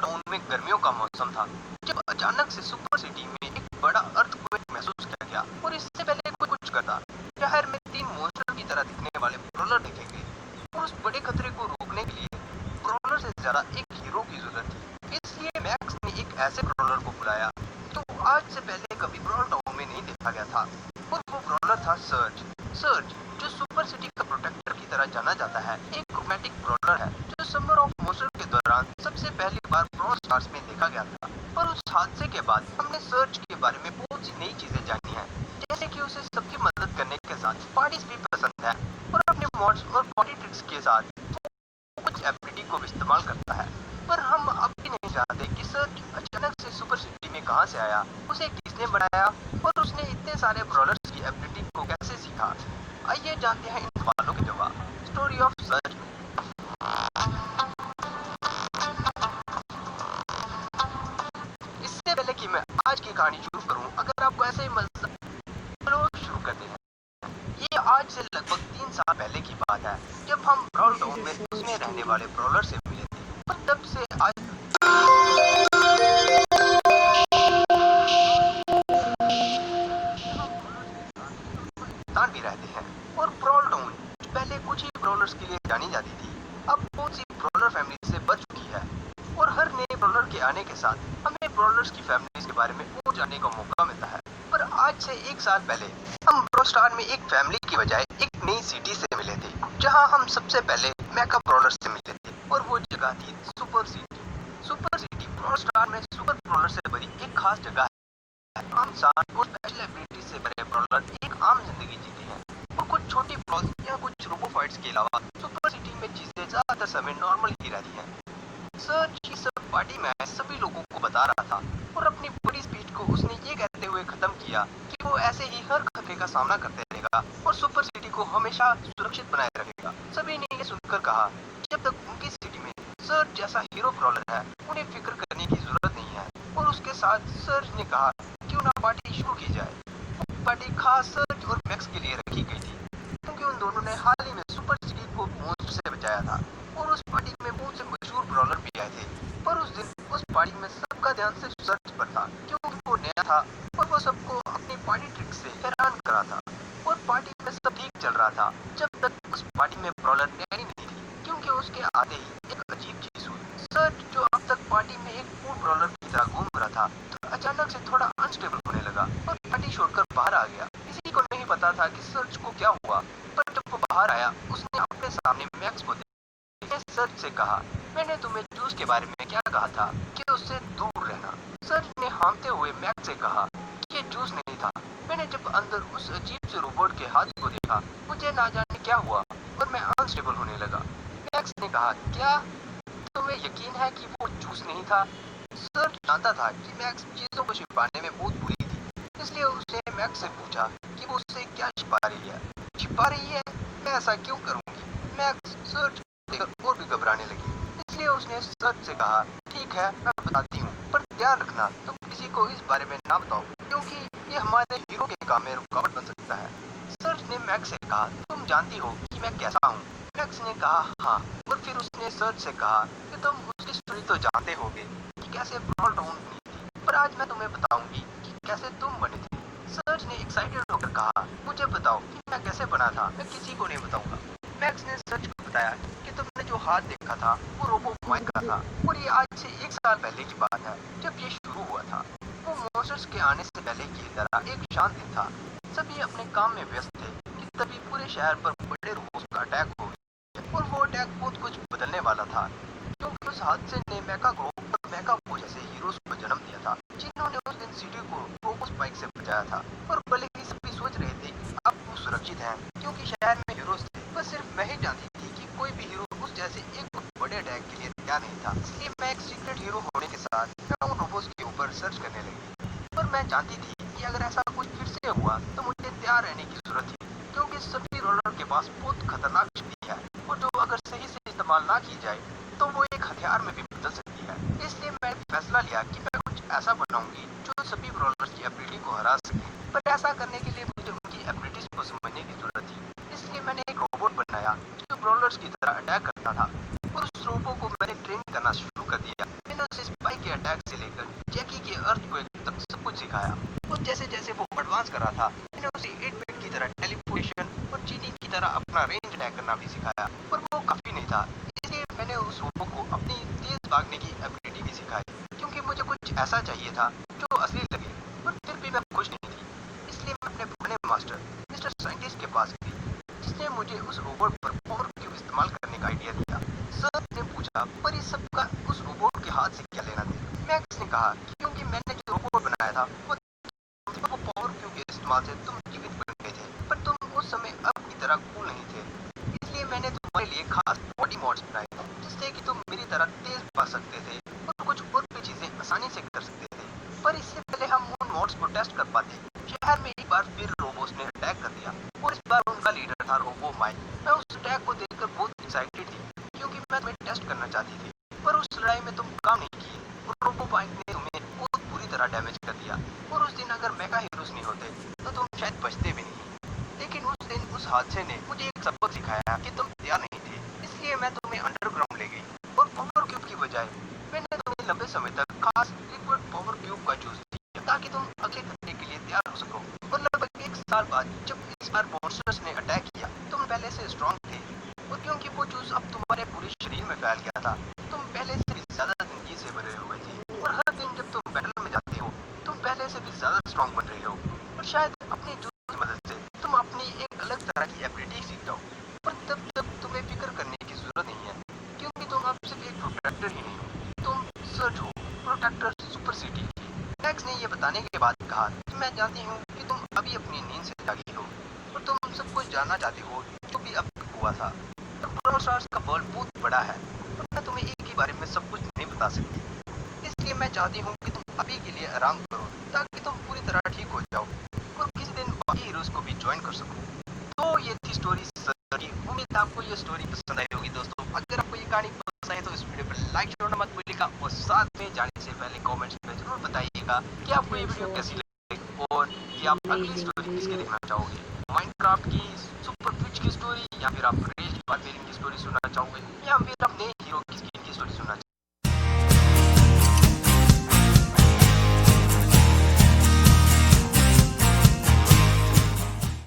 Town में गर्मियों का मौसम था जब अचानक से सुपर सिटी में एक बड़ा अर्थक्वेक महसूस किया गया और इससे पहले कोई कुछ करता। शहर में 3 मॉन्स्टर की तरह दिखने वाले ब्रॉलर देखे गए और उस बड़े खतरे को रोकने के लिए ब्रॉलर से ज्यादा एक हीरो की जरूरत थी। इसलिए मैक्स ने एक ऐसे ब्रॉलर को बुलाया जो आज से पहले कभी ब्रॉल टाउन में नहीं देखा गया था और वो ब्रॉलर था सर्ज। सर्ज जो सुपर सिटी का प्रोटेक्टर की तरह जाना जाता है, एक रोमांटिक ब्रॉलर है जो समर ऑफ मॉन्स्टर के दौरान सबसे पहली बार ब्रॉल स्टार्स में देखा गया था। पर उस हादसे के बाद हमने सर्ज के बारे में बहुत सी नई चीजें जानी है, जैसे कि उसे सबकी मदद करने के साथ पार्टीज भी पसंद है और अपने मॉड्स और पार्टी ट्रिक्स के साथ कुछ एबिलिटी को इस्तेमाल करता है। पर हम अब भी नहीं जानते कि सर्ज अचानक से सुपर सिटी में कहां से आया, उसे किसने बनाया और उसने इतने सारे ब्रॉलर्स की एबिलिटी को कैसे सीखा। आइए जानते हैं इन सवालों के जवाब। Story of surge. इससे पहले कि मैं आज की कहानी शुरू करूं, अगर आपको ऐसे ही मजा चलो शुरू करते हैं। ये आज से लगभग 3 साल पहले की बात है जब हम ब्रॉल टाउन में उसमें रहने वाले ब्रॉलर से मिले थे और तब से आज भी रहते हैं। और ब्रॉल टाउन पहले कुछ ही ब्रॉलर्स के लिए जानी जाती थी, अब बहुत सी ब्रॉलर फैमिली से बच चुकी है और हर नए ब्रॉलर के आने के साथ हमें ब्रॉलर्स की फैमिलीज के बारे में और जानने का मौका मिलता है। पर आज से 1 साल पहले हम ब्रॉल स्टार में एक फैमिली की बजाय एक नई सिटी से मिले थे, जहां हम सबसे पहले मेका ब्रॉलर से मिले थे और वो जगह थी super city. Super city brawl star में सुपर ब्रॉलर से भरी एक खास जगह है। आम इंसान और स्पेशल एबिलिटी से भरे ब्रॉलर एक आम जिंदगी जीते हैं और कुछ छोटी ब्रॉल्स या कुछ रोबो फाइट्स के अलावा सुपर सिटी में चीजें ज्यादातर समय नॉर्मल ही रहती हैं। सर्ज की सब पार्टी में सभी लोगों को बता रहा था और अपनी बड़ी स्पीच को उसने ये कहते हुए खत्म किया कि वो ऐसे ही हर खतरे का सामना करते रहेगा और सुपर सिटी को हमेशा सुरक्षित बनाए रखेगा। सभी ने ये सुनकर कहा, जब तक उनकी सिटी में सर्ज जैसा हीरो ब्रॉलर है उन्हें फिक्र करने की जरूरत नहीं है। और उसके साथ सर्ज ने कहा, क्यों ना पार्टी शुरू की जाए। पार्टी खास सर्ज और मैक्स के लिए रखी गई थी क्योंकि उन दोनों ने हाल ही में सुपर सिटी को मॉन्स्टर से बचाया था और उस पार्टी में बहुत से मशहूर ब्रॉलर भी आए थे। पर उस दिन उस पार्टी में सबका ध्यान सिर्फ सर्ज पर था क्योंकि वो नया था और वो सबको अपनी पार्टी ट्रिक से हैरान करा था। और पार्टी में सब ठीक चल रहा था जब तक उस पार्टी में ब्रॉलर नैनी नहीं थी क्योंकि उसके आते ही एक अजीब चीज हुई। सर्ज जो अब तक पार्टी में एक फूड ब्रॉलर की तरह घूम रहा था अचानक से थोड़ा अनस्टेबल होने लगा और पार्टी छोड़कर बाहर आ गया। किसी को नहीं पता था कि सर्ज को क्या हुआ, पर जब वो बाहर आया उसने अपने सामने मैक्स को देखा। सर्ज से कहा, मैंने तुम्हें जूस के बारे में क्या कहा था कि उससे दूर रहना। सर्ज ने हांफते हुए मैक्स से कहा कि ये जूस नहीं था, मैंने जब अंदर उस अजीब से रोबोट के हाथ को देखा मुझे ना जाने क्या हुआ और मैं अनस्टेबल होने लगा। मैक्स ने कहा, क्या तुम्हें यकीन है कि वो जूस नहीं था। सर्ज जानता था कि मैक्स चीजों को छिपाने में बहुत बुरी थी, इसलिए उसने मैक्स से पूछा कि वो उससे क्या छिपा रही है। छिपा रही है? मैं ऐसा क्यों करूंगी। मैक्स सर्ज देखकर और भी घबराने लगी, इसलिए उसने सर्ज से कहा, ठीक है मैं बताती हूँ, पर ध्यान रखना तुम किसी को इस बारे में ना बताओ क्योंकि ये हमारे हीरो के काम में रुकावट बन सकता है। सर्ज ने मैक्स से कहा, तुम जानती हो कि मैं कैसा हूँ। मैक्स ने कहा, हाँ। और फिर उसने सर्ज से कहा कि तुम उसकी स्टोरी तो जानते होगे कि कैसे ब्रॉल टाउन बनी थी, पर आज मैं तुम्हें बताऊंगी कि कैसे तुम बने थे। सर्ज ने एक्साइटेड होकर कहा, मुझे बताओ कि मैं कैसे बना था, मैं किसी को नहीं बताऊंगा। मैक्स ने सर्ज को बताया कि तुमने जो हाथ देखा था वो रोबो माइक का था और ये आज से 1 साल पहले की बात है जब ये शुरू हुआ था। वो मॉन्स्टर्स के आने से पहले की तरह एक शांत दिन था। सभी अपने काम में व्यस्त थे कि तभी पूरे शहर पर बड़े रोबोट्स का अटैक हो गया और वो अटैक बहुत कुछ बदलने वाला था क्योंकि उस हादसे ने मेका ग्रुप और मेका वो जैसे हीरोज को जन्म दिया था जिन्होंने उस दिन सिटी को रोबो स्पाइक से बचाया था। और भले ही सभी सोच रहे थे अब वो सुरक्षित हैं क्योंकि शहर में हीरोज थे, पर सिर्फ मैं ही जानती थी कि कोई भी हीरो उस जैसे एक बड़े अटैक के लिए तैयार नहीं था। इसलिए मैं एक सीक्रेट हीरो होने के साथ मैं उन रोबोट्स के ऊपर सर्च करने लगी। पर मैं जानती थी कि अगर ऐसा कुछ फिर से हुआ तो मुझे तैयार रहने की जरूरत थी क्योंकि सभी रोलर के पास बहुत खतरनाक शक्ति है और जो अगर सही से इस्तेमाल ना की जाए तो वो एक हथियार में भी बदल सकती है। इसलिए मैंने फैसला लिया कि मैं कुछ ऐसा बनाऊंगी जो सभी रोलर्स की एबिलिटी को हरा सके। पर ऐसा करने के लिए मुझे उनकी एबिलिटीज को समझने की जरूरत थी, इसलिए मैंने एक रोबोट बनाया जो ब्रॉलर्स की तरह अटैक करता था और उस रोबो को मैंने ट्रेन करना शुरू कर दिया। मैंने उसे स्पाई के अटैक से लेकर जैकी के अर्थक्वेक तक सब कुछ सिखाया। और जैसे जैसे वो एडवांस कर रहा था, मैंने उसे 8 बिट की तरह टेलीपोर्टेशन और चीनी की तरह अपना रेंज अटैक करना भी सिखाया। पर वो काफी नहीं था, इसलिए मैंने उस रोबो को अपनी तेज भागने की एबिलिटी भी सिखाई, क्योंकि मुझे कुछ ऐसा चाहिए था जो असली लगे। और फिर भी मैं खुश नहीं थी, इसलिए मैं अपने पुराने मास्टर मिस्टर साइंटिस्ट के पास गई, जिसने मुझे उस रोबोट पर पावर क्यूब इस्तेमाल करने का आइडिया दिया। सर ने पूछा, पर इस सब का उस रोबोट के हाथ से क्या लेना देना? मैक्स ने कहा, क्योंकि मैंने जो रोबोट बनाया था वो पावर क्यूब के इस्तेमाल से तुम जीवित बन गए थे, पर तुम उस समय अब की तरह कूल नहीं थे, इसलिए मैंने तुम्हारे लिए खास बॉडी मॉड्स बनाए, जिससे कि तुम मेरी तरह तेज भाग सकते थे और कुछ और भी चीजें आसानी से कर सकते थे। पर इससे पहले हम उन मॉड्स को टेस्ट कर पाते, शहर में एक बार फिर रोबोट्स ने अटैक कर दिया, और इस बार उनका लीडर था रोबो माइक। मैं उस अटैक को देखकर बहुत एक्साइटेड थी, क्योंकि मैं तुम्हें टेस्ट करना चाहती थी, पर उस लड़ाई में तुम काम नहीं किए और रोबो माइक ने तुम्हें बहुत बुरी तरह डैमेज कर दिया। और उस दिन अगर मेगा हीरोज नहीं होते तो तुम शायद बचते भी नहीं। लेकिन उस दिन उस हादसे ने मुझे एक सबक सिखाया कि तुम तैयार नहीं थे, इसलिए मैं तुम्हें अंडरग्राउंड ले गई, और पावर क्यूब की बजाय मैंने तुम्हें लंबे समय तक खास लिक्विड पावर क्यूब का जूस दिया, ताकि तुम अगले खतरे के लिए तैयार हो सको। और लगभग 1 साल बाद जब इस बार मॉन्स्टर्स ने अटैक किया, तुम पहले से स्ट्रॉन्ग थे, और क्योंकि वो जूस अब तुम्हारे पूरे शरीर में फैल गया था, तुम पहले से भी ज्यादा जिंदगी से भरे हुए थे। और हर दिन जब तुम बैटल में जाते हो, तुम पहले से भी ज्यादा स्ट्रॉन्ग बन रहे हो, और शायद अपने जूस की मदद से तुम अपनी एक अलग तरह की एबिलिटी सीख जाओ। और तब तब तुम्हें फिक्र करने की जरूरत नहीं है, क्योंकि तुम अब सिर्फ एक प्रोटेक्टर ही नहीं हो, तुम सर्च हो, प्रोटेक्टर सुपर सिटी। मैक्स ने ये बताने के बाद कहा कि मैं जानती हूँ कि तुम अभी अपनी नींद से जागी हो, और तुम सब कुछ जानना चाहते हो जो भी अब तक हुआ था। और ब्राwl स्टार्स का वर्ल्ड बहुत बड़ा है, और मैं तुम्हें एक ही बारे में सब कुछ नहीं बता सकती, इसलिए मैं चाहती हूँ कि तुम अभी के लिए आराम करो, ताकि तुम पूरी तरह ठीक हो जाओ और किसी दिन बाकी हीरोज को भी ज्वाइन कर सको। तो ये थी स्टोरी सर की। उम्मीद है आपको ये स्टोरी पसंद आई होगी दोस्तों। अगर आपको ये कहानी पसंद आई तो इस वीडियो पर लाइक छोड़ना मत भूलिएगा, और साथ में जाने से पहले कमेंट्स में जरूर बताइएगा कि आपको ये वीडियो कैसी लगी, और कि आप अगली स्टोरी किसकी देखना चाहोगे, माइनक्राफ्ट की, सुपर ट्विच की स्टोरी, या फिर आप रेज बारबेरियन की स्टोरी सुनना चाहोगे, या फिर आप नए हीरो की स्टोरी सुनना